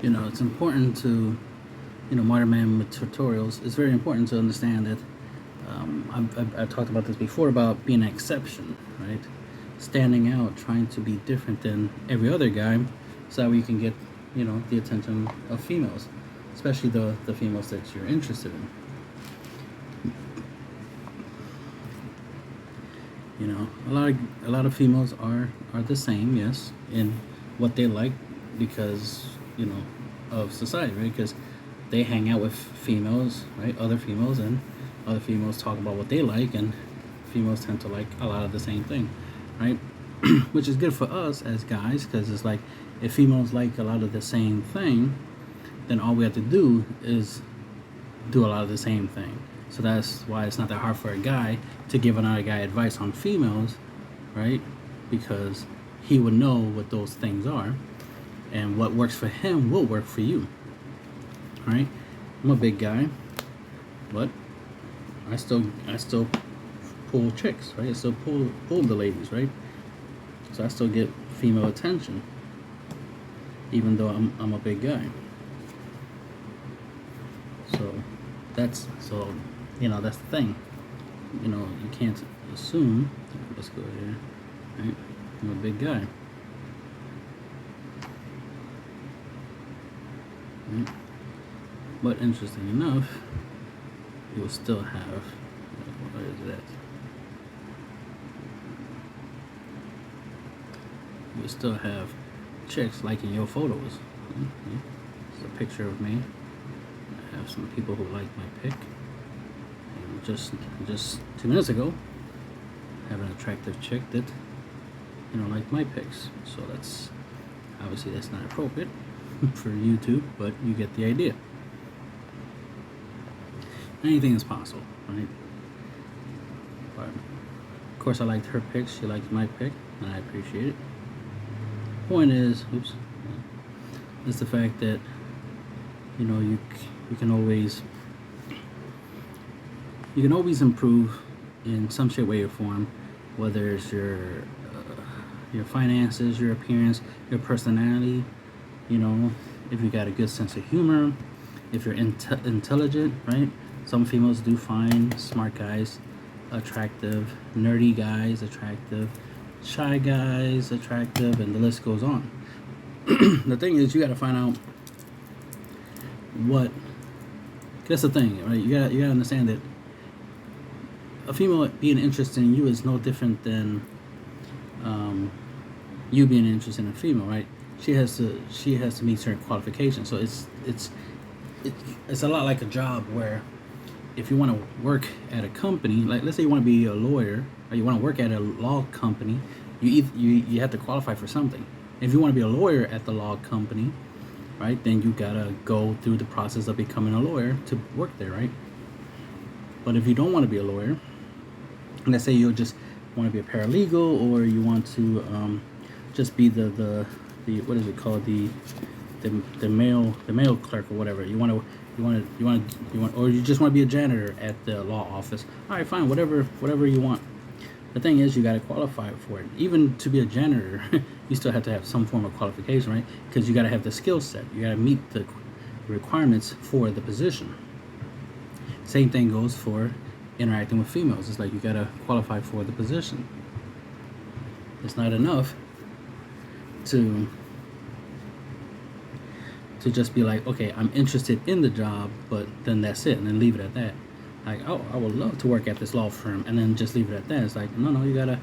It's important to, modern man tutorials. It's very important to understand that I've talked about this before about being an exception, right? Standing out, trying to be different than every other guy, so that way you can get, the attention of females, especially the females that you're interested in. A lot of females are the same, yes, in what they like because of society, right? Because they hang out with females, right? Other females, and other females talk about what they like, and females tend to like a lot of the same thing, right? Which is good for us as guys, because it's like if females like a lot of the same thing, then all we have to do is do a lot of the same thing. So that's why it's not that hard for a guy to give another guy advice on females, right? Because he would know what those things are, and what works for him will work for you, right? I'm a big guy, but I still pull chicks, right? I still pull the ladies, right? So I still get female attention, even though I'm a big guy. So that's that's the thing. You can't assume. Let's go here. Right? I'm a big guy. Right? But interesting enough, you'll still have. What is that? You'll still have chicks liking your photos. Mm-hmm. This is a picture of me. I have some people who like my pic. And just 2 minutes ago, I have an attractive chick that liked my pics. So that's obviously not appropriate for YouTube, but you get the idea. Anything is possible, right? But of course, I liked her pic. She liked my pic, and I appreciate it. Point is the fact that you can always improve in some shape, way, or form, whether it's your finances, your appearance, your personality. If you got a good sense of humor, if you're intelligent, right? Some females do find smart guys attractive, nerdy guys attractive, shy guys attractive, and the list goes on. The thing is, you got to find out what. That's the thing, right? You gotta understand that a female being interested in you is no different than you being interested in a female, right? She has to meet certain qualifications. So it's a lot like a job where if you want to work at a company, like let's say you want to be a lawyer or you want to work at a law company, you have to qualify for something. If you want to be a lawyer at the law company, right, then you gotta go through the process of becoming a lawyer to work there, right? But if you don't want to be a lawyer, let's say you just want to be a paralegal, or you want to just be the what is it called, the mail clerk or whatever. You want, or you just want to be a janitor at the law office. All right, fine, whatever you want. The thing is, you got to qualify for it. Even to be a janitor, you still have to have some form of qualification, right? Because you got to have the skill set. You got to meet the requirements for the position. Same thing goes for interacting with females. It's like you got to qualify for the position. It's not enough to just be like, okay, I'm interested in the job, but then that's it, and then leave it at that. Like, oh, I would love to work at this law firm, and then just leave it at that. It's like, no, you gotta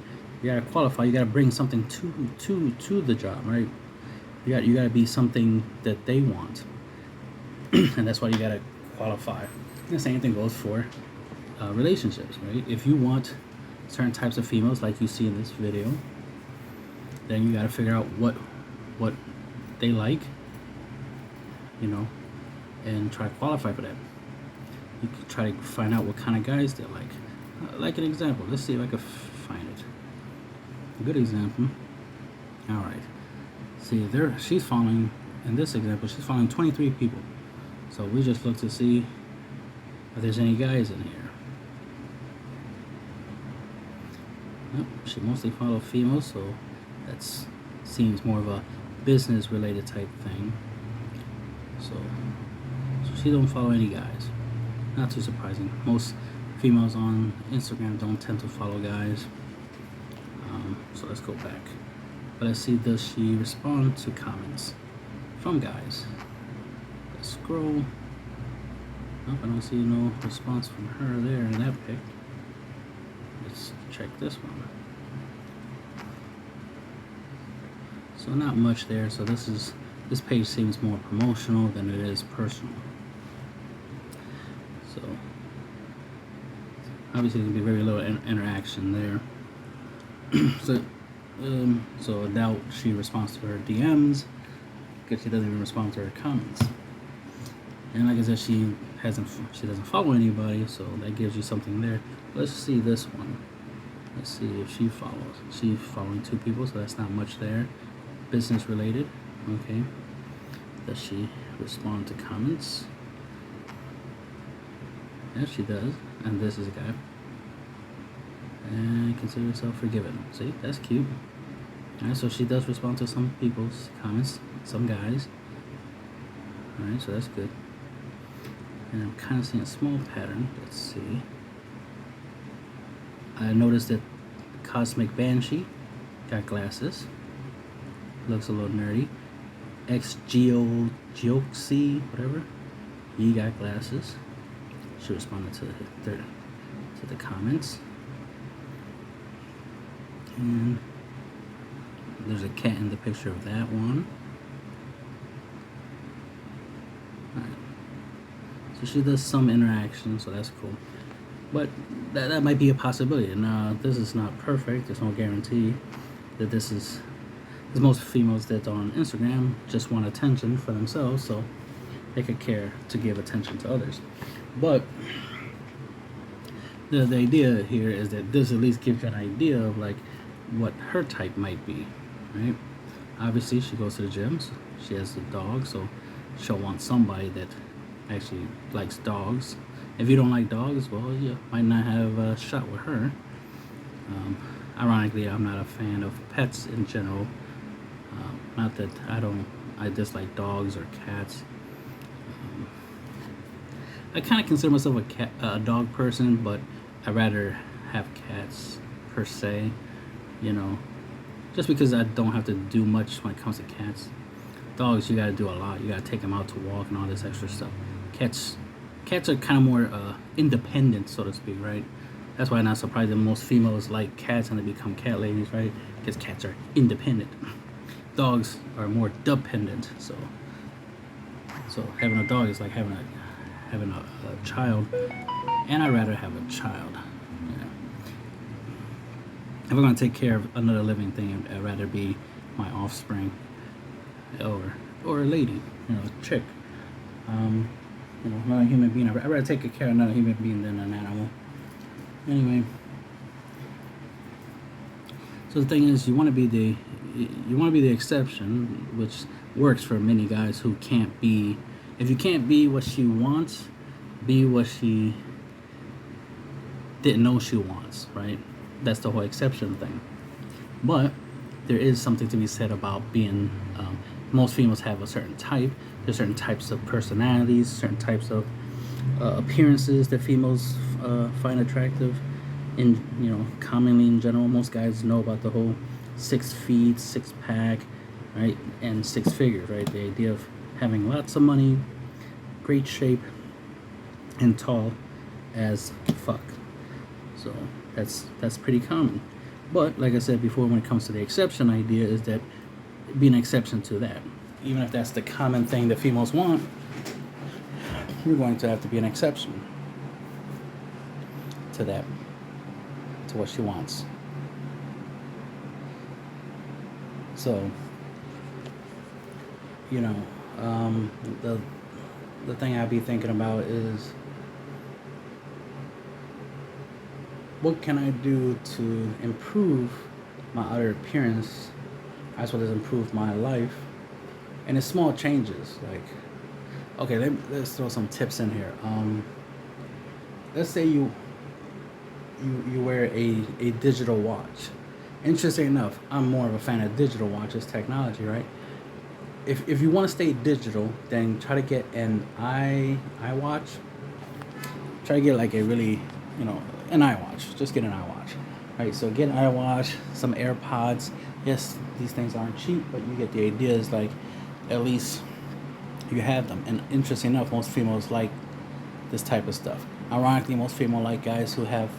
qualify. You gotta bring something to the job, right? You gotta be something that they want, and that's why you gotta qualify. And the same thing goes for relationships, right? If you want certain types of females, like you see in this video, then you gotta figure out what they like, and try to qualify for that. You can try to find out what kind of guys they like. Like an example, let's see if I can find it. A good example. All right. See, she's following, in this example, she's following 23 people. So we just look to see if there's any guys in here. Nope, she mostly follows females, so that seems more of a business-related type thing. So she don't follow any guys. Not too surprising. Most females on Instagram don't tend to follow guys. So let's go back. But let's see, does she respond to comments from guys? Let's scroll. Nope, I don't see no response from her there in that pic. Let's check this one. So not much there. So this page seems more promotional than it is personal. So obviously there's gonna be very little interaction there. So I doubt she responds to her DMs because she doesn't even respond to her comments. And like I said, she doesn't follow anybody, so that gives you something there. Let's see this one. Let's see if she follows. She's following 2 people, so that's not much there. Business related. Okay. Does she respond to comments? Yes, she does. And this is a guy. And consider yourself forgiven. See, that's cute. Alright, so she does respond to some people's comments, some guys. Alright, so that's good. And I'm kind of seeing a small pattern. Let's see. I noticed that Cosmic Banshee got glasses. Looks a little nerdy. XGeoxy, whatever. He got glasses. She responded to the comments. And there's a cat in the picture of that one. Alright. So she does some interaction, so that's cool. But that might be a possibility. Now, this is not perfect. There's no guarantee that this is... Because most females that are on Instagram just want attention for themselves, so they could care to give attention to others. But the idea here is that this at least gives you an idea of like what her type might be, right? Obviously, she goes to the gym. So she has a dog, so she'll want somebody that actually likes dogs. If you don't like dogs, well, you might not have a shot with her. Ironically, I'm not a fan of pets in general. Not that I dislike dogs or cats. I kind of consider myself a dog person, but I'd rather have cats per se, you know, just because I don't have to do much when it comes to cats. Dogs, you gotta do a lot. You gotta take them out to walk and all this extra stuff. Cats are kind of more independent, so to speak, right? That's why I'm not surprised that most females like cats and they become cat ladies, right? Because cats are independent. Dogs are more dependent, so having a dog is like having a child, and I'd rather have a child. Yeah. If I'm gonna take care of another living thing, I'd rather be my offspring or a lady, you know, a chick. Not a human being. I'd rather take care of another human being than an animal. Anyway, so the thing is, you want to be the exception, which works for many guys who can't be. If you can't be what she wants, be what she didn't know she wants, right? That's the whole exception thing. But there is something to be said about being. Most females have a certain type. There's certain types of personalities, certain types of appearances that females find attractive. Commonly in general, most guys know about the whole 6 feet, 6-pack, right, and 6 figures, right? The idea of having lots of money, great shape, and tall as fuck. So that's pretty common. But like I said before, when it comes to the exception idea, is that be an exception to that. Even if that's the common thing that females want, you're going to have to be an exception to that, to what she wants. So, the thing I'd be thinking about is, what can I do to improve my outer appearance as well as improve my life? And it's small changes. Like, okay, let's throw some tips in here. Let's say you wear a digital watch. Interesting enough, I'm more of a fan of digital watches, technology, right? if you want to stay digital, then try to get an iWatch. Try to get like a really, you know, an iWatch. Just get an iWatch. Right. So get an iWatch, some AirPods. Yes, these things aren't cheap, but you get the idea. Is like, at least you have them. And interesting enough, most females like this type of stuff. Ironically, most female like guys who have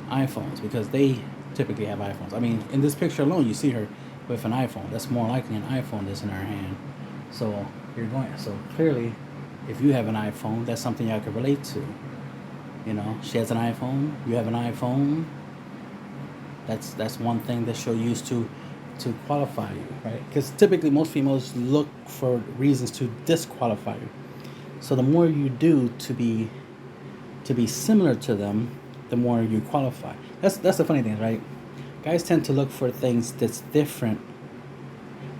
iPhones because they typically have iPhones. I mean, in this picture alone, you see her with an iPhone. That's more likely an iPhone that's in her hand. So So clearly, if you have an iPhone, that's something y'all can relate to. You know, she has an iPhone. You have an iPhone. That's one thing that she'll use to qualify you, right? Because typically most females look for reasons to disqualify you. So the more you do to be similar to them, the more you qualify. That's the funny thing, right? Guys tend to look for things that's different.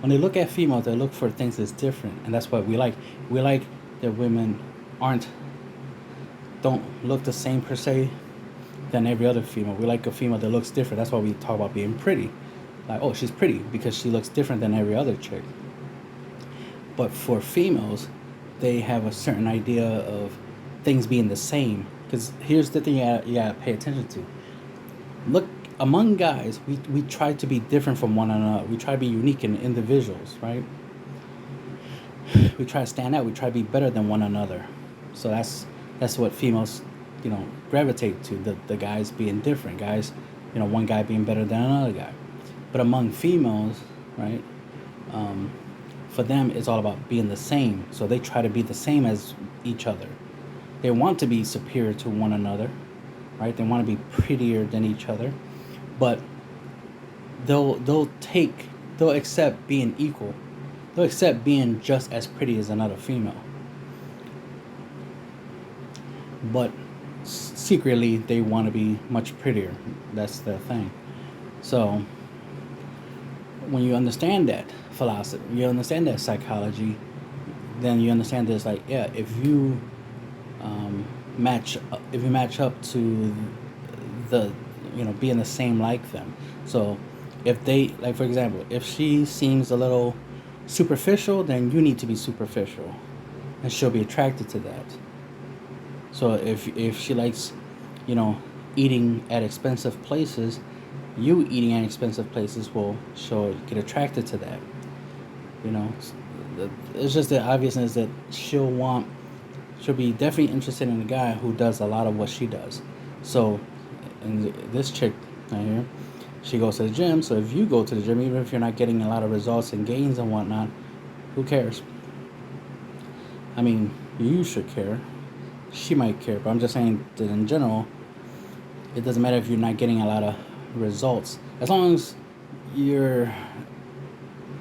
When they look at females, they look for things that's different, and that's what we like. We like that women aren't don't look the same per se than every other female. We like a female that looks different. That's why we talk about being pretty. Like, oh, she's pretty because she looks different than every other chick. But for females, they have a certain idea of things being the same. Because here's the thing you gotta pay attention to. Look, among guys, we try to be different from one another. We try to be unique and individuals, right? We try to stand out. We try to be better than one another. So that's what females, gravitate to. The guys being different. Guys, one guy being better than another guy. But among females, right? For them, it's all about being the same. So they try to be the same as each other. They want to be superior to one another, right? They want to be prettier than each other, but they'll accept being equal. They'll accept being just as pretty as another female. But secretly, they want to be much prettier. That's their thing. So when you understand that philosophy, you understand that psychology, then you understand this. Like, yeah, if you match up to the being the same like them. So if they, like, for example, if she seems a little superficial, then you need to be superficial, and she'll be attracted to that. So if she likes eating at expensive places, you eating at expensive places she'll get attracted to that. It's just the obviousness that she'll be definitely interested in a guy who does a lot of what she does. So, and this chick right here, she goes to the gym. So if you go to the gym, even if you're not getting a lot of results and gains and whatnot, who cares? I mean, you should care. She might care, but I'm just saying that in general, it doesn't matter if you're not getting a lot of results. As long as you're,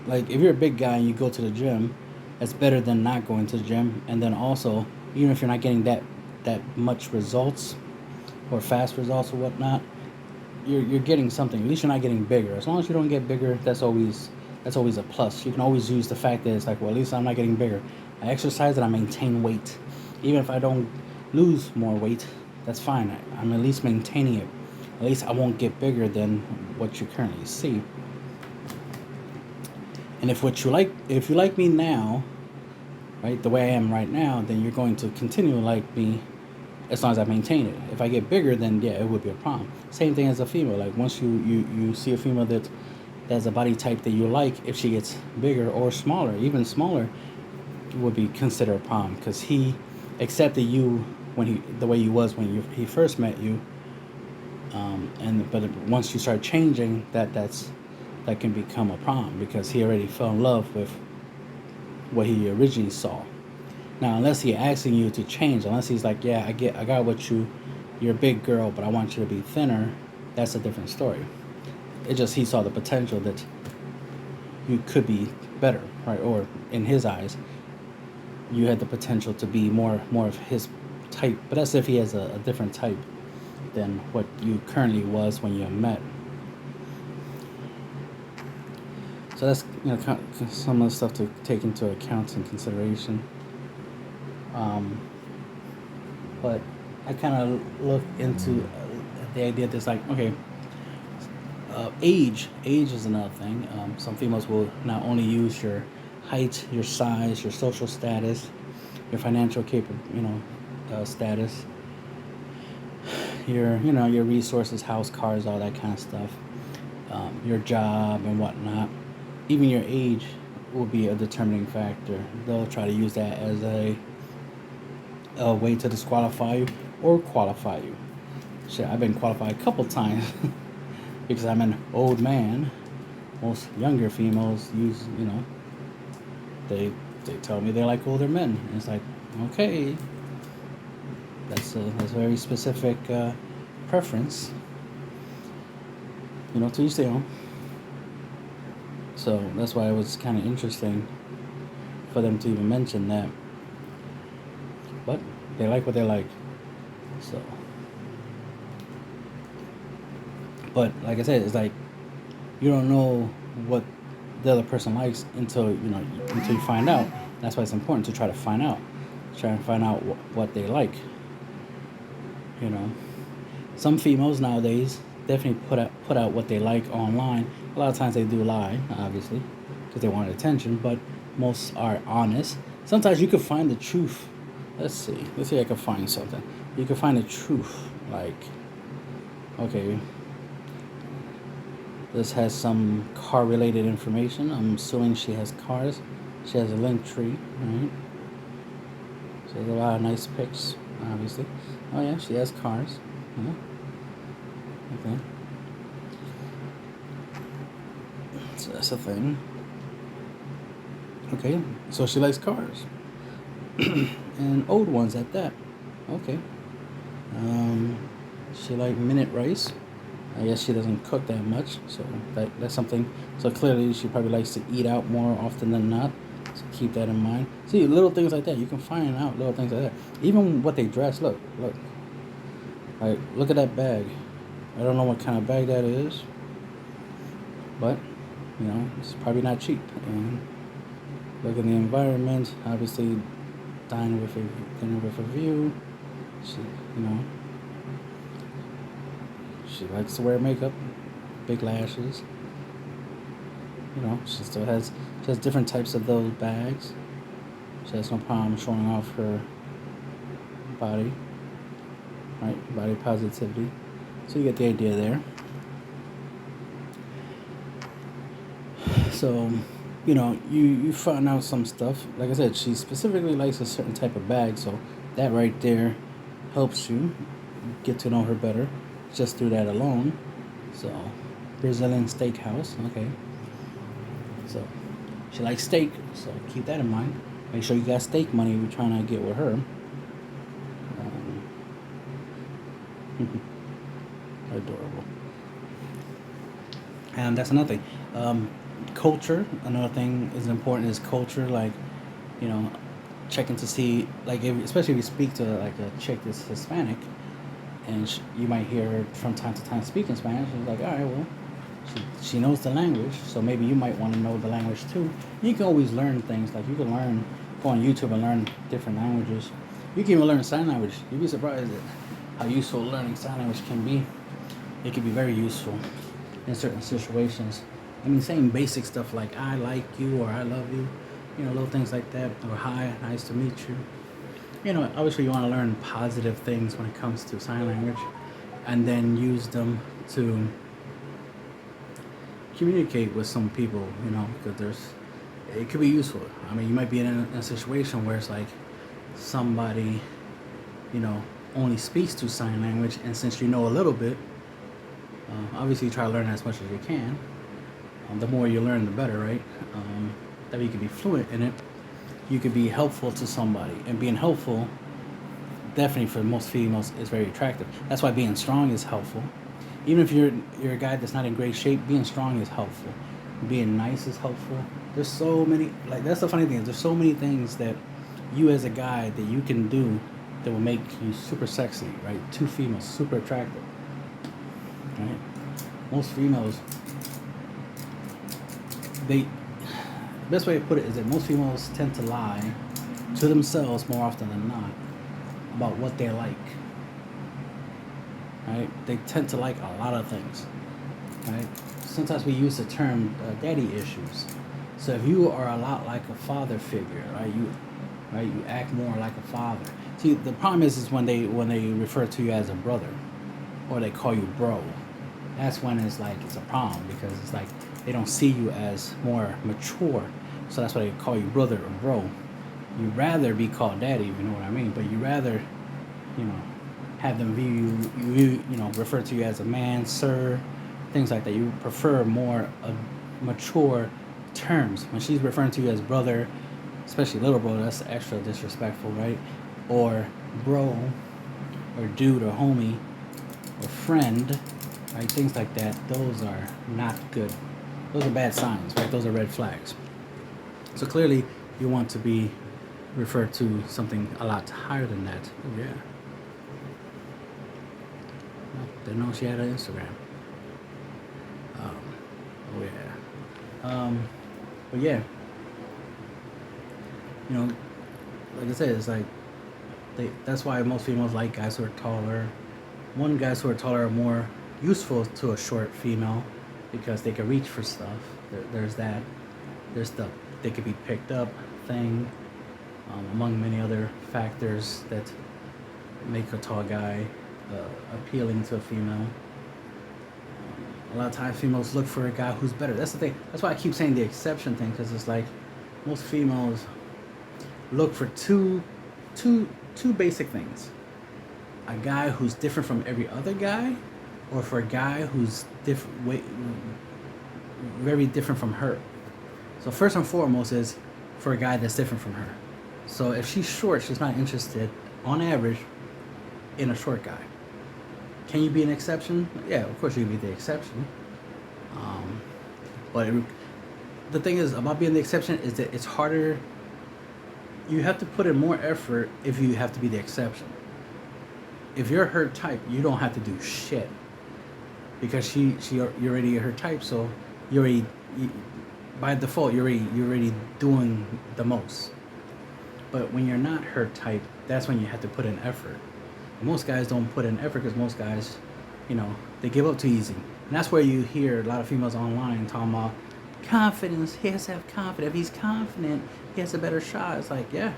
like, if you're a big guy and you go to the gym, that's better than not going to the gym. And then also, even if you're not getting that much results or fast results or whatnot, you're getting something. At least you're not getting bigger. As long as you don't get bigger, that's always a plus. You can always use the fact that it's like, well, at least I'm not getting bigger. I exercise and I maintain weight. Even if I don't lose more weight, that's fine. I'm at least maintaining it. At least I won't get bigger than what you currently see. And if you like me now, right, the way I am right now, then you're going to continue to like me as long as I maintain it. If I get bigger, then yeah, it would be a problem. Same thing as a female. Like, once you see a female that has a body type that you like, if she gets bigger or smaller, even smaller, it would be considered a problem, because he accepted you the way you was when he first met you. But once you start changing, that can become a problem, because he already fell in love with what he originally saw. Now, unless he's asking you to change, unless he's like, yeah, I got what you're a big girl, but I want you to be thinner, that's a different story. It just, he saw the potential that you could be better, right? Or in his eyes, you had the potential to be more of his type. But that's if he has a different type than what you currently was when you met. So that's some of the stuff to take into account and consideration. But I kind of look into the idea that's like, okay, age is another thing. Some females will not only use your height, your size, your social status, your financial status, your resources, house, cars, all that kind of stuff, your job and whatnot. Even your age will be a determining factor. They'll try to use that as a way to disqualify you or qualify you. Shit, I've been qualified a couple times because I'm an old man. Most younger females they tell me they like older men. And it's like, okay, that's a very specific preference. To each their own. So that's why it was kind of interesting for them to even mention that. But they like what they like. So, but like I said, it's like you don't know what the other person likes until you find out. That's why it's important to try to find out. Try and find out what they like. Some females nowadays definitely put out what they like online. A lot of times they do lie, obviously, because they want attention. But most are honest. Sometimes you can find the truth. Let's see if I can find something. You can find the truth. Like, okay, this has some car-related information. I'm assuming she has cars. She has a link tree, right? So there's a lot of nice pics, obviously. Oh yeah, she has cars. Yeah. Okay. So that's a thing. Okay, so she likes cars. And old ones at that. Okay. She likes minute rice. I guess she doesn't cook that much, so that's something. So clearly she probably likes to eat out more often than not. So keep that in mind. See, little things like that. You can find out little things like that. Even what they dress. Look. Like, look at that bag. I don't know what kind of bag that is, but it's probably not cheap. And look at the environment. Obviously, dinner with a view. She likes to wear makeup, big lashes. She has different types of those bags. She has no problem showing off her body, right? Body positivity. So you get the idea there. So, you find out some stuff. Like I said, she specifically likes a certain type of bag, so that right there helps you get to know her better just through that alone. So, Brazilian steakhouse, okay. So, she likes steak, so keep that in mind. Make sure you got steak money if you're trying to get with her. Adorable. And that's another thing. Culture. Another thing is important is culture. Like, checking to see, like, especially if you speak to like a chick that's Hispanic, and you might hear her from time to time speaking Spanish. It's like, all right, well, she knows the language, so maybe you might want to know the language too. You can always learn things. Like, you can go on YouTube and learn different languages. You can even learn sign language. You'd be surprised at how useful learning sign language can be. It can be very useful in certain situations. I mean, saying basic stuff like I like you or I love you, little things like that, or hi, nice to meet you. Obviously you want to learn positive things when it comes to sign language, and then use them to communicate with some people, because it could be useful. I mean, you might be in a situation where it's like somebody, only speaks to sign language, and since you know a little bit, obviously you try to learn as much as you can. The more you learn, the better, right? That way you can be fluent in it. You could be helpful to somebody, and being helpful, definitely for most females, is very attractive. That's why being strong is helpful. Even if you're a guy that's not in great shape, being strong is helpful. Being nice is helpful. There's so many, like, that's the funny thing. There's so many things that you as a guy that you can do that will make you super sexy, right? Two females, super attractive, right? Most females, best way to put it is that most females tend to lie to themselves more often than not about what they like, right? They tend to like a lot of things, right? Sometimes we use the term daddy issues. So if you are a lot like a father figure, you act more like a father. See, the problem is when they refer to you as a brother, or they call you bro. That's when it's a problem, because it's like they don't see you as more mature. So that's why they call you brother or bro. You rather be called daddy, if you know what I mean. But you rather, you know, have them refer to you as a man, sir, things like that. You prefer more mature terms. When she's referring to you as brother, especially little bro, that's extra disrespectful, right? Or bro, or dude, or homie, or friend, right? Things like that. Those are not good. Those are bad signs, right? Those are red flags. So clearly, you want to be referred to something a lot higher than that. Oh yeah. Didn't know she had an Instagram. Oh yeah. But yeah. You know, like I said, it's like that's why most females like guys who are taller. One, guys who are taller are more useful to a short female because they can reach for stuff. There's that. There's the they could be picked up thing, among many other factors that make a tall guy appealing to a female. A lot of times females look for a guy who's better. That's the thing. That's why I keep saying the exception thing, because it's like most females look for two basic things: a guy who's different from every other guy, or for a guy who's very different from her. So first and foremost is for a guy that's different from her. So if she's short, she's not interested, on average, in a short guy. Can you be an exception? Yeah, of course you can be the exception. But the thing is about being the exception is that it's harder. You have to put in more effort if you have to be the exception. If you're her type, you don't have to do shit, because you're already her type. So by default you're already doing the most. But when you're not her type, that's when you have to put in effort. And most guys don't put in effort because most guys, they give up too easy. And that's where you hear a lot of females online talking about confidence. He has to have confidence. If he's confident, he has a better shot. It's like, yeah,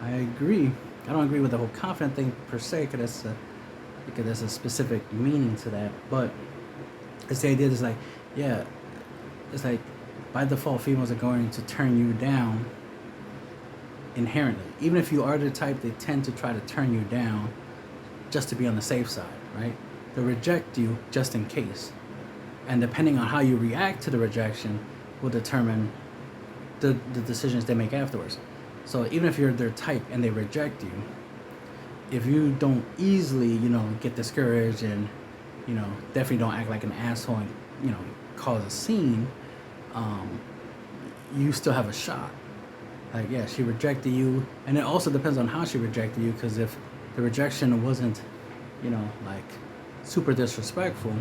I agree. I don't agree with the whole confident thing per se, because there's a specific meaning to that. But it's the idea is like, yeah, it's like by default females are going to turn you down inherently. Even if you are the type, they tend to try to turn you down just to be on the safe side, right? They'll reject you just in case. And depending on how you react to the rejection will determine the decisions they make afterwards. So even if you're their type and they reject you, if you don't easily, get discouraged and, definitely don't act like an asshole and, cause a scene, you still have a shot. Like, yeah, she rejected you. And it also depends on how she rejected you, because if the rejection wasn't, like super disrespectful,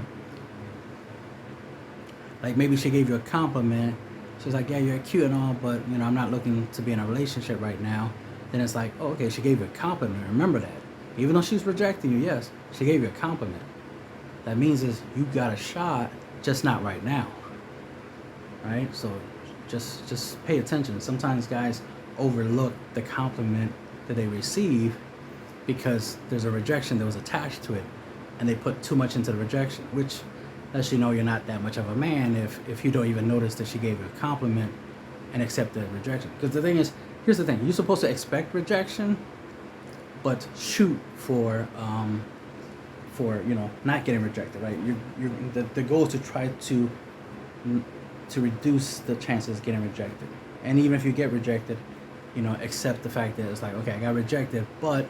like maybe she gave you a compliment, she's like, yeah, you're cute and all, but, I'm not looking to be in a relationship right now. Then it's like, oh, okay, she gave you a compliment. Remember that. Even though she's rejecting you, yes, she gave you a compliment. That means is you got a shot, just not right now. Right? So just pay attention. Sometimes guys overlook the compliment that they receive because there's a rejection that was attached to it, and they put too much into the rejection, which lets you know you're not that much of a man if you don't even notice that she gave you a compliment and accept the rejection. Because the thing is, here's the thing: you're supposed to expect rejection, but shoot for not getting rejected, right? The goal is to try to reduce the chances of getting rejected. And even if you get rejected, accept the fact that it's like, okay, I got rejected, but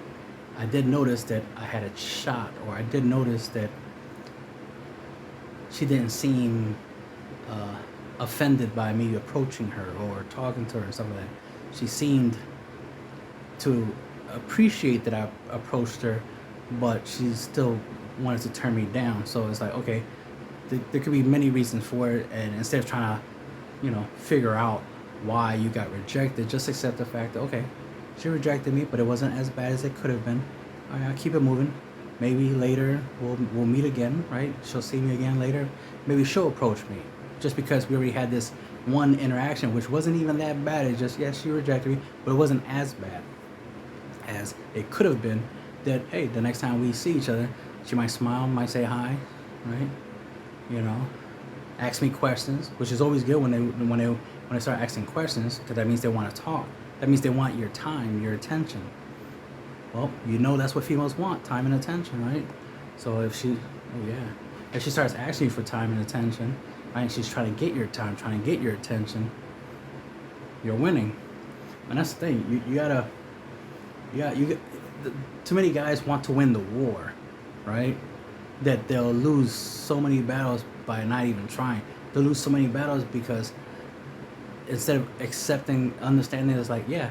I did notice that I had a shot, or I did notice that she didn't seem offended by me approaching her or talking to her and stuff like that. She seemed to appreciate that I approached her, but she still wanted to turn me down. So it's like, okay, there could be many reasons for it, and instead of trying to, figure out why you got rejected, just accept the fact that, okay, she rejected me, but it wasn't as bad as it could have been. All right, I'll keep it moving. Maybe later we'll meet again, right? She'll see me again later. Maybe she'll approach me. just because we already had this one interaction, which wasn't even that bad. It's just, yes, she rejected me, but it wasn't as bad as it could have been. That, hey, the next time we see each other, she might smile, might say hi, right? You know, ask me questions, which is always good when they start asking questions, because that means they want to talk. That means they want your time, your attention. Well, you know that's what females want, time and attention, right? So if she starts asking for time and attention, right, and she's trying to get your time, trying to get your attention, you're winning. And that's the thing. Too many guys want to win the war, right? That they'll lose so many battles by not even trying. They'll lose so many battles because instead of accepting, understanding, it's like, yeah,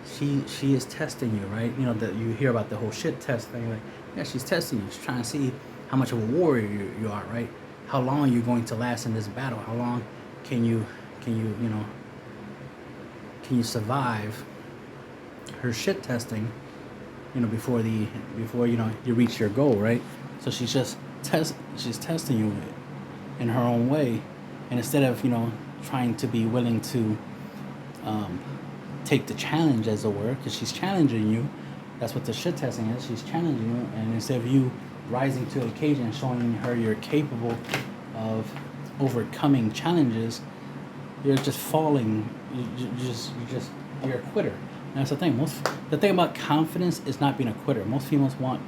she is testing you, right? You know, that you hear about the whole shit test thing. Like, yeah, she's testing you. She's trying to see how much of a warrior you are, right? How long you're going to last in this battle? How long can you survive her shit testing? You know, before you reach your goal, right? So she's testing you in her own way, and instead of trying to be willing to take the challenge, as it were, because she's challenging you. That's what the shit testing is. She's challenging you, and instead of you rising to the occasion and showing her you're capable of overcoming challenges, you're just falling. You're a quitter. And that's the thing. The thing about confidence is not being a quitter. Most females want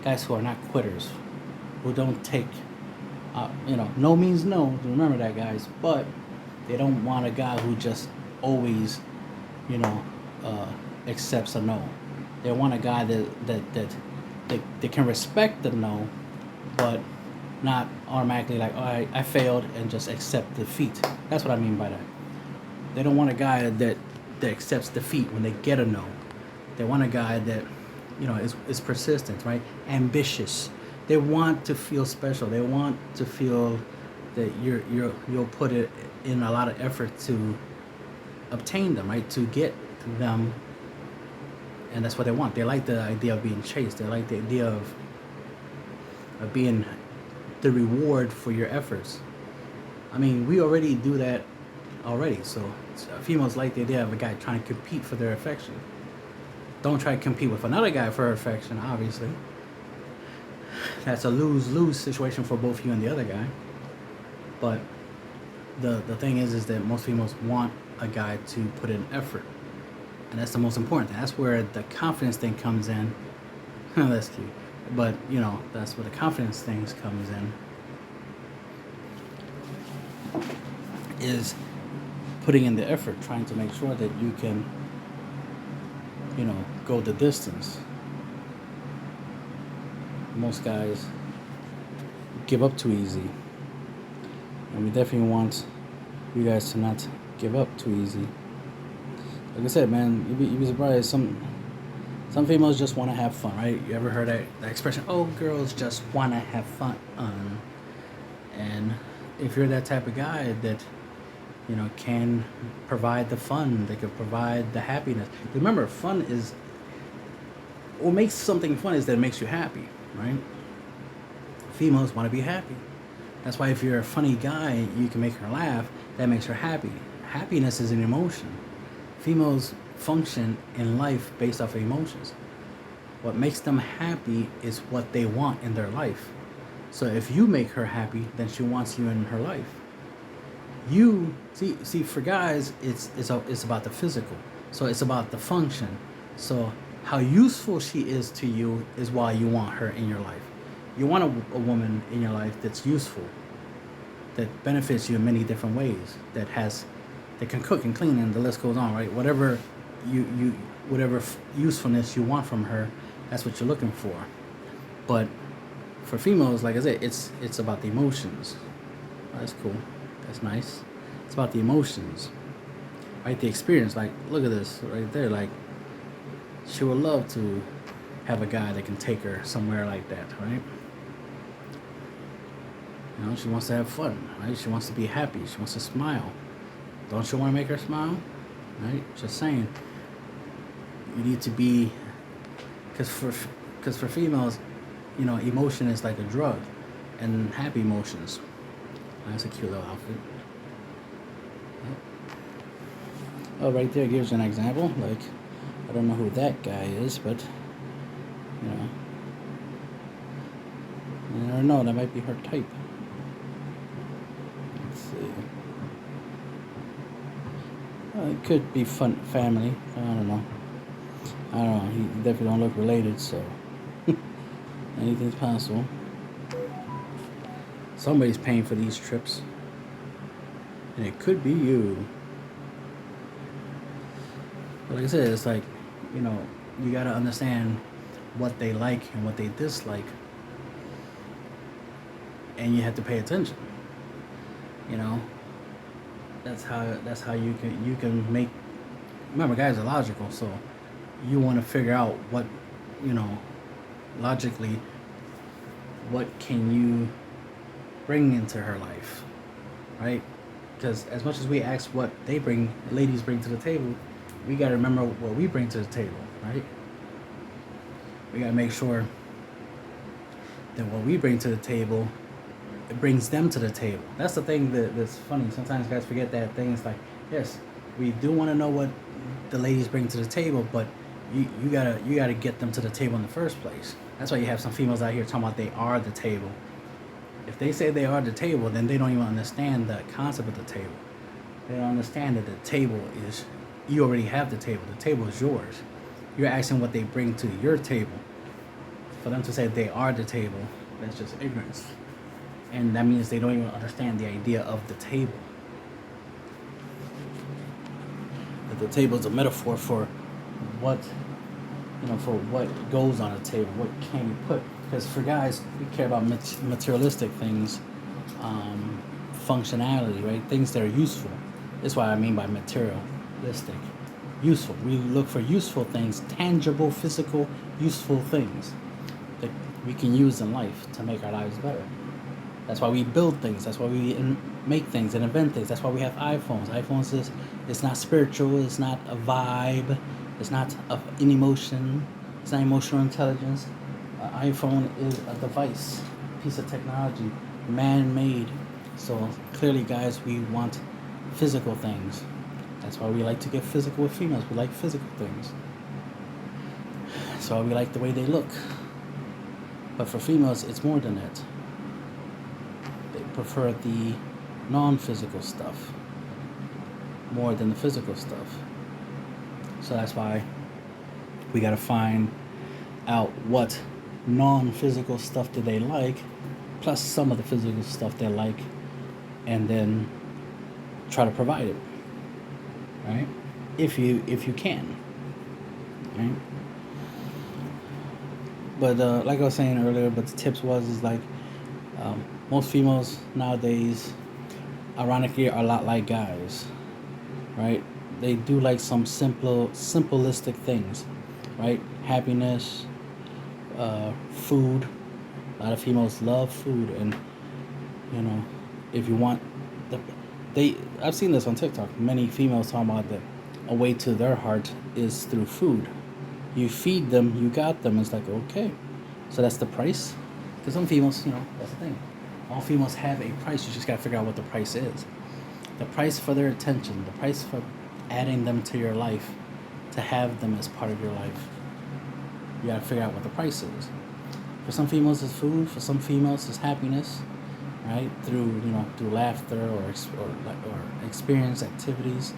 guys who are not quitters, who don't take, no means no. Remember that, guys. But they don't want a guy who just always, accepts a no. They want a guy that can respect the no, but not automatically like, oh, I failed, and just accept defeat. That's what I mean by that. They don't want a guy that accepts defeat when they get a no. They want a guy that, is persistent, right? Ambitious. They want to feel special. They want to feel that you'll put it in a lot of effort to obtain them, right? To get them, and that's what they want. They like the idea of being chased. They like the idea of being the reward for your efforts. I mean, we already do that already. So females like the idea of a guy trying to compete for their affection. Don't try to compete with another guy for affection, obviously. That's a lose-lose situation for both you and the other guy. But the thing is that most females want a guy to put in effort. And that's the most important thing. That's where the confidence thing comes in. That's cute. But, that's where the confidence things comes in. Is putting in the effort, trying to make sure that you can, go the distance. Most guys give up too easy. And we definitely want you guys to not give up too easy. Like I said, man, you'd be surprised. Some females just want to have fun, right? You ever heard that expression? Oh, girls just want to have fun. And if you're that type of guy that, can provide the fun, they can provide the happiness. Remember, fun is, what makes something fun is that it makes you happy, right? Females want to be happy. That's why if you're a funny guy, you can make her laugh, that makes her happy. Happiness is an emotion. Females function in life based off of emotions. What makes them happy is what they want in their life. So if you make her happy, then she wants you in her life. You see for guys, it's about the physical. So it's about the function. So how useful she is to you is why you want her in your life. You want a woman in your life that's useful, that benefits you in many different ways, that can cook and clean, and the list goes on, right? Whatever whatever usefulness you want from her, that's what you're looking for. But for females, like I said, it's about the emotions. Oh, that's cool. That's nice. It's about the emotions, right? The experience. Like, look at this right there. Like, she would love to have a guy that can take her somewhere like that, right? She wants to have fun, right? She wants to be happy. She wants to smile. Don't you want to make her smile? Right? Just saying. You need to be, because for females, emotion is like a drug, and happy emotions. That's a cute little outfit. Oh, right there gives you an example. Like, I don't know who that guy is, but you know, you never know. That might be her type. Let's see. It could be fun family. I don't know. I don't know. He definitely don't look related, so anything's possible. Somebody's paying for these trips, and it could be you. But like I said, it's like, you know, you gotta understand what they like and what they dislike, and you have to pay attention. You know, that's how you can make. Remember, guys are logical, so you want to figure out what, you know, logically, what can you bring into her life, right? Because as much as we ask what they bring, ladies bring to the table, we got to remember what we bring to the table, right? We got to make sure that what we bring to the table, it brings them to the table. That's the thing that's funny. Sometimes guys forget that thing. It's like, yes, we do want to know what the ladies bring to the table, but you gotta get them to the table in the first place. That's why you have some females out here talking about they are the table. If they say they are the table, then they don't even understand the concept of the table. They don't understand that the table is, you already have the table. The table is yours. You're asking what they bring to your table. For them to say they are the table, that's just ignorance. And that means they don't even understand the idea of the table. That the table is a metaphor for what, you know, for what goes on a table, what can you put. Because for guys, we care about materialistic things, functionality, right? Things that are useful. That's what I mean by materialistic. Useful. We look for useful things, tangible, physical, useful things that we can use in life to make our lives better. That's why we build things. That's why we make things and invent things. That's why we have iPhones. iPhones is, it's not spiritual. It's not a vibe. It's not an emotion. It's not emotional intelligence. iPhone is a device, a piece of technology, man-made. So clearly, guys, we want physical things. That's why we like to get physical with females. We like physical things. That's why we like the way they look. But for females, it's more than that. They prefer the non-physical stuff more than the physical stuff. So that's why we gotta find out what non-physical stuff do they like, plus some of the physical stuff they like, and then try to provide it, right? If you can, right? But like I was saying earlier, but the tips is like most females nowadays, ironically, are a lot like guys, right? They do like some simplistic things, right? Happiness, food. A lot of females love food, and you know, if you want I've seen this on TikTok. Many females talking about that a way to their heart is through food. You feed them, you got them. It's like, okay, so that's the price. Because some females, you know, that's the thing. All females have a price. You just gotta figure out what the price is. The price for their attention, the price for adding them to your life, to have them as part of your life. You gotta figure out what the price is. For some females, it's food. For some females, it's happiness, right? Through laughter or experience activities.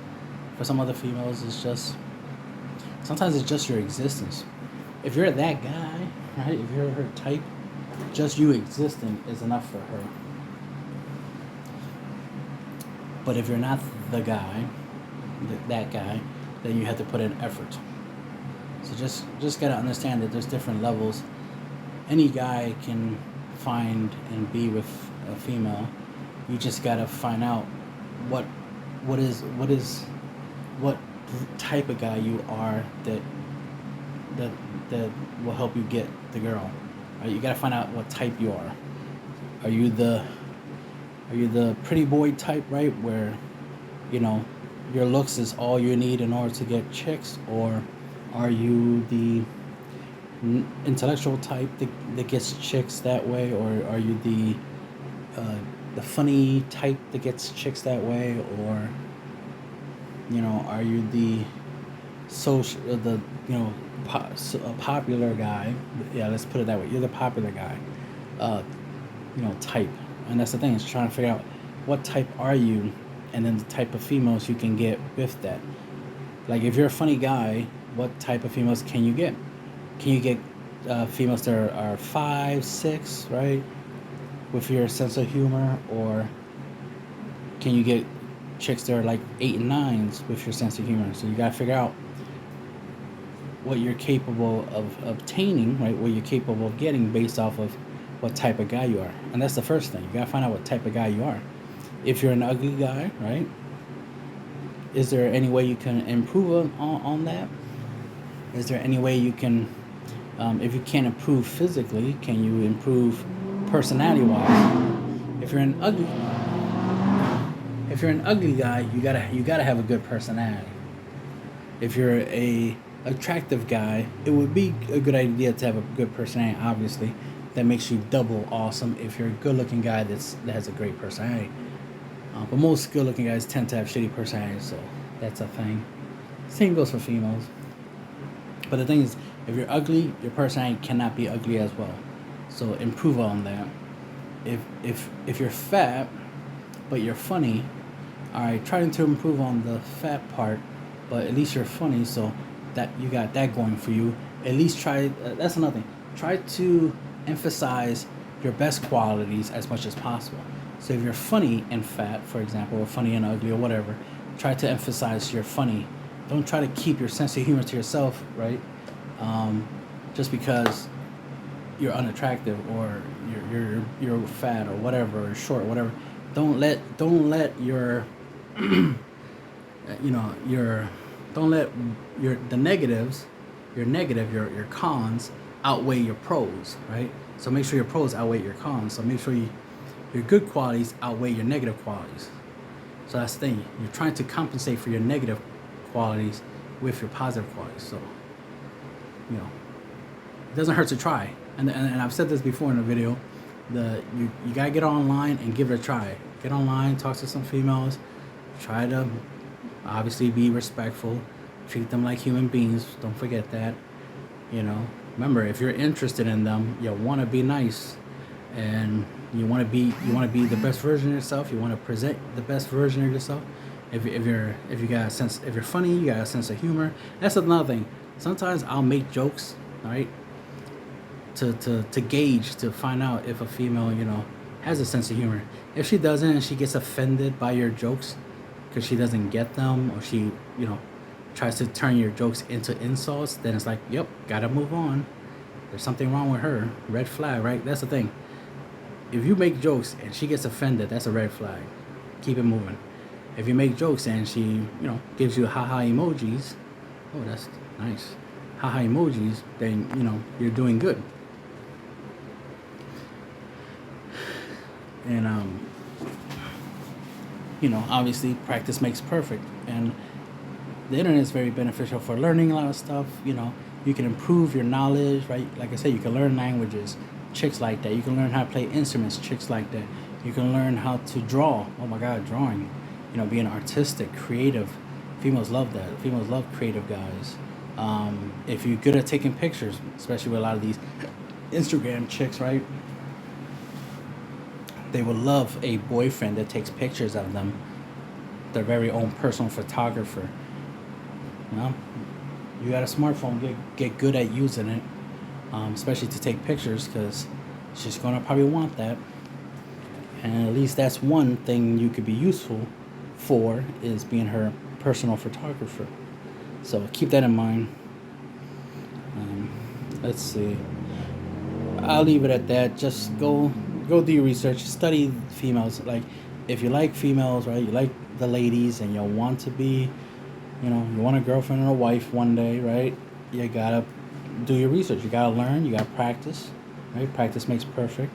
For some other females, sometimes it's just your existence. If you're that guy, right? If you're her type, just you existing is enough for her. But if you're not the guy, that guy, then you have to put in effort. So just gotta understand that there's different levels. Any guy can find and be with a female. You just gotta find out what type of guy you are that will help you get the girl. Right? You gotta find out what type you are. Are you the pretty boy type, right? Where, you know, your looks is all you need in order to get chicks, or are you the intellectual type that gets chicks that way, or are you the funny type that gets chicks that way, or Are you the social, popular guy? Yeah, let's put it that way. You're the popular guy, uh, type, and that's the thing. Is trying to figure out what type are you, and then the type of females you can get with that. Like if you're a funny guy, what type of females can you get? Can you get females that are 5, 6, right, with your sense of humor, or can you get chicks that are like 8 and 9s with your sense of humor? So you gotta figure out what you're capable of obtaining, right? What you're capable of getting based off of what type of guy you are, and that's the first thing. You gotta find out what type of guy you are. If you're an ugly guy, right? Is there any way you can improve on that? Is there any way you can, if you can't improve physically, can you improve personality-wise? If you're an ugly, if you're an ugly guy, you gotta have a good personality. If you're a attractive guy, it would be a good idea to have a good personality. Obviously, that makes you double awesome. If you're a good-looking guy that has a great personality, but most good-looking guys tend to have shitty personalities, so that's a thing. Same goes for females. But the thing is, if you're ugly, your personality cannot be ugly as well. So improve on that. If you're fat, but you're funny, all right, try to improve on the fat part, but at least you're funny, so that you got that going for you. At least try. That's another thing. Try to emphasize your best qualities as much as possible. So if you're funny and fat, for example, or funny and ugly or whatever, try to emphasize you're funny. Don't try to keep your sense of humor to yourself, right? Just because you're unattractive or you're fat or whatever, or short or whatever. Don't let your don't let the negatives, your cons outweigh your pros, right? So make sure your pros outweigh your cons. So make sure your good qualities outweigh your negative qualities. So that's the thing. You're trying to compensate for your negative qualities with your positive qualities. So, it doesn't hurt to try. And I've said this before in a video. You gotta get online and give it a try. Get online, talk to some females. Try to obviously be respectful. Treat them like human beings. Don't forget that. Remember, if you're interested in them, you want to be nice, and you want to be the best version of yourself. You want to present the best version of yourself. If you're funny, you got a sense of humor. That's another thing. Sometimes I'll make jokes, right? To gauge, to find out if a female, has a sense of humor. If she doesn't and she gets offended by your jokes because she doesn't get them, or she, tries to turn your jokes into insults, then it's like, yep, gotta move on. There's something wrong with her. Red flag, right? That's the thing. If you make jokes and she gets offended, that's a red flag. Keep it moving. If you make jokes and she, gives you haha emojis, oh, that's nice. Haha emojis, then, you're doing good. And, obviously practice makes perfect. And the internet is very beneficial for learning a lot of stuff. You can improve your knowledge, right? Like I said, you can learn languages. Chicks like that. You can learn how to play instruments. Chicks like that. You can learn how to draw. Oh my God, drawing. Being artistic, creative. Females love that. Females love creative guys. If you're good at taking pictures, especially with a lot of these Instagram chicks, right? They will love a boyfriend that takes pictures of them. Their very own personal photographer. You got a smartphone, get good at using it, especially to take pictures, because she's gonna probably want that. And at least that's one thing you could be useful for, is being her personal photographer. So keep that in mind. Let's see. I'll leave it at that. Just go do your research. Study females. Like, if you like females, right? You like the ladies, and you want to be, you want a girlfriend or a wife one day, right? You gotta do your research. You gotta learn. You gotta practice, right? Practice makes perfect.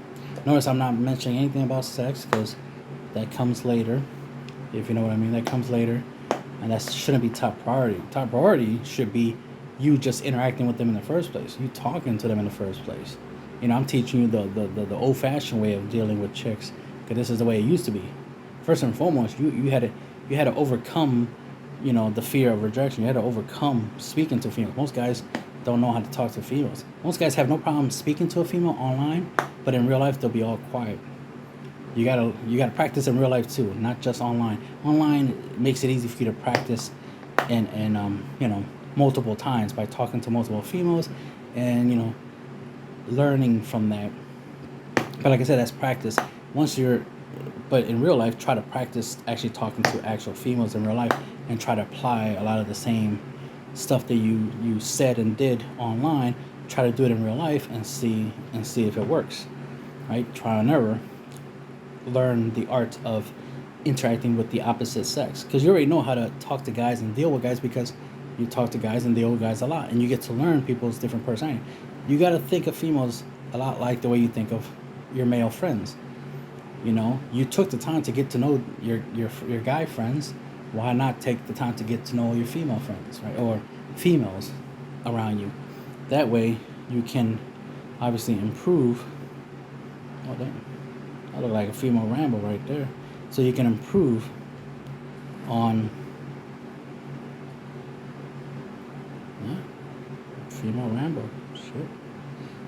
Notice I'm not mentioning anything about sex, because that comes later. If you know what I mean, that comes later, and that shouldn't be top priority. Top priority should be you just interacting with them in the first place. You talking to them in the first place. I'm teaching you the old-fashioned way of dealing with chicks, because this is the way it used to be. First and foremost, you had to overcome the fear of rejection. You had to overcome speaking to females. Most guys don't know how to talk to females. Most guys have no problem speaking to a female online, but in real life they'll be all quiet. You gotta practice in real life too, not just online. Online makes it easy for you to practice and multiple times by talking to multiple females and learning from that. But like I said, that's practice. But in real life, try to practice actually talking to actual females in real life and try to apply a lot of the same stuff that you said and did online. Try to do it in real life and see if it works. Right? Try and error. Learn the art of interacting with the opposite sex, because you already know how to talk to guys and deal with guys because you talk to guys and deal with guys a lot, and you get to learn people's different personality. You got to think of females a lot like the way you think of your male friends. You took the time to get to know your guy friends. Why not take the time to get to know your female friends, right? Or females around you. That way you can obviously improve. Oh damn, I look like a female Rambo right there. So you can improve on female Rambo. Shit.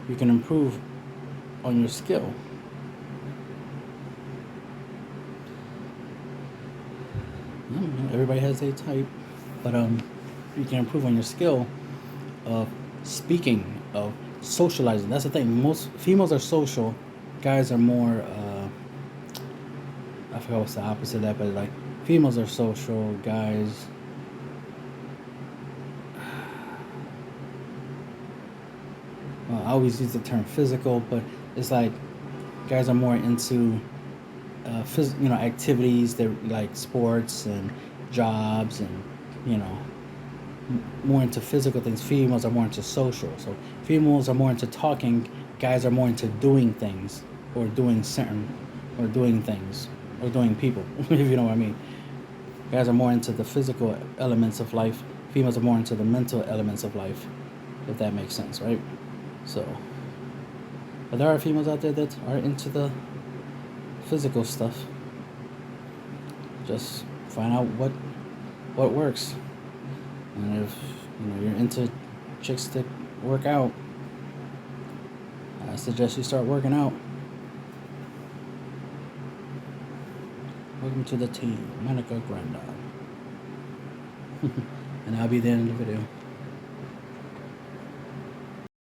You can improve on your skill. Everybody has a type, but you can improve on your skill of speaking, of socializing. That's the thing. Most females are social, guys are more. I forgot what's the opposite of that, but like females are social, guys. Well, I always use the term physical, but it's like guys are more into activities that like sports and jobs and more into physical things. Females are more into social. So females are more into talking. Guys are more into doing things or doing things or doing people. If you know what I mean. Guys are more into the physical elements of life. Females are more into the mental elements of life. If that makes sense, right? So, but there are females out there that are into the physical stuff. Just find out what works, and if you're into chicks that work out, I suggest you start working out. Welcome to the team, Monica Grandal. And that'll be the end of the video.